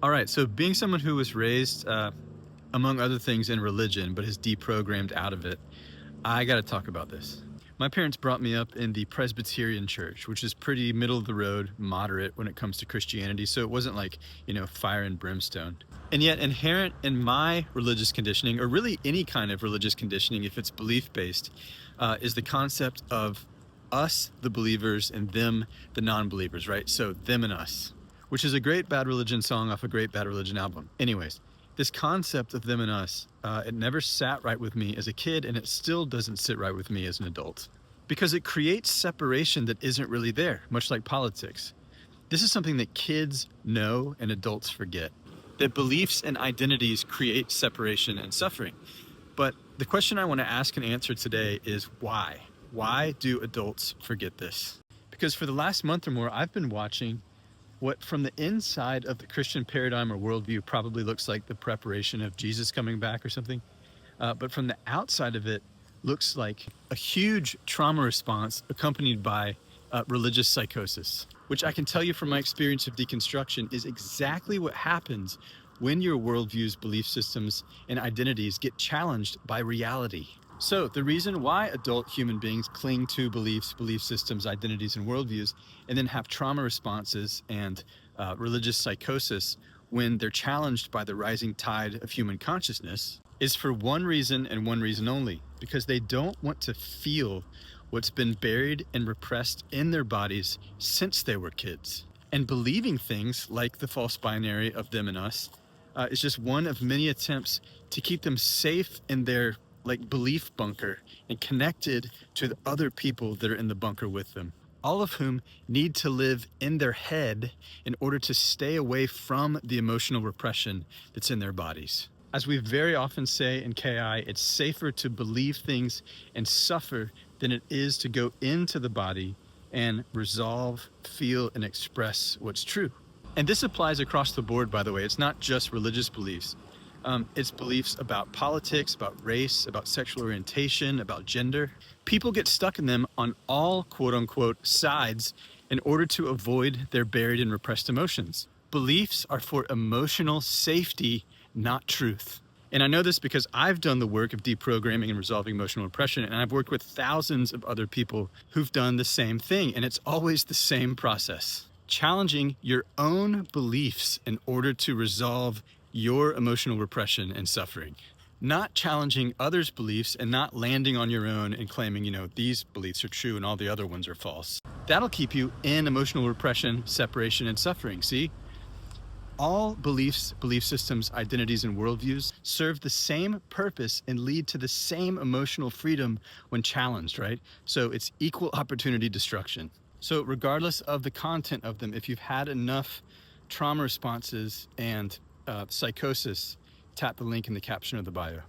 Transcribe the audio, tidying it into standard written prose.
All right, so being someone who was raised, among other things, in religion, but is deprogrammed out of it, I got to talk about this. My parents brought me up in the Presbyterian church, which is pretty middle of the road, moderate when it comes to Christianity. So it wasn't like, fire and brimstone. And yet, inherent in my religious conditioning, or really any kind of religious conditioning, if it's belief based, is the concept of us, the believers, and them, the non believers, right? So them and us, which is a great Bad Religion song off a great Bad Religion album. Anyways, this concept of them and us, it never sat right with me as a kid, and it still doesn't sit right with me as an adult. Because it creates separation that isn't really there, much like politics. This is something that kids know and adults forget. That beliefs and identities create separation and suffering. But the question I want to ask and answer today is why? Why do adults forget this? Because for the last month or more, I've been watching what from the inside of the Christian paradigm or worldview probably looks like the preparation of Jesus coming back or something. But from the outside of it, looks like a huge trauma response accompanied by religious psychosis, which I can tell you from my experience of deconstruction is exactly what happens when your worldviews, belief systems, and identities get challenged by reality. So the reason why adult human beings cling to beliefs, belief systems, identities, and worldviews, and then have trauma responses and religious psychosis when they're challenged by the rising tide of human consciousness is for one reason and one reason only, because they don't want to feel what's been buried and repressed in their bodies since they were kids. And believing things like the false binary of them and us is just one of many attempts to keep them safe in their belief bunker and connected to the other people that are in the bunker with them, all of whom need to live in their head in order to stay away from the emotional repression that's in their bodies. As we very often say in KI, it's safer to believe things and suffer than it is to go into the body and resolve, feel, and express what's true. And this applies across the board, by the way. It's not just religious beliefs. It's beliefs about politics, about race, about sexual orientation, about gender. People get stuck in them on all quote unquote sides in order to avoid their buried and repressed emotions. Beliefs are for emotional safety, not truth. And I know this because I've done the work of deprogramming and resolving emotional repression, and I've worked with thousands of other people who've done the same thing, and it's always the same process. Challenging your own beliefs in order to resolve your emotional repression and suffering. Not challenging others' beliefs and not landing on your own and claiming, these beliefs are true and all the other ones are false. That'll keep you in emotional repression, separation, and suffering. See? All beliefs, belief systems, identities, and worldviews serve the same purpose and lead to the same emotional freedom when challenged, right? So it's equal opportunity destruction. So regardless of the content of them, if you've had enough trauma responses and psychosis, tap the link in the caption of the bio.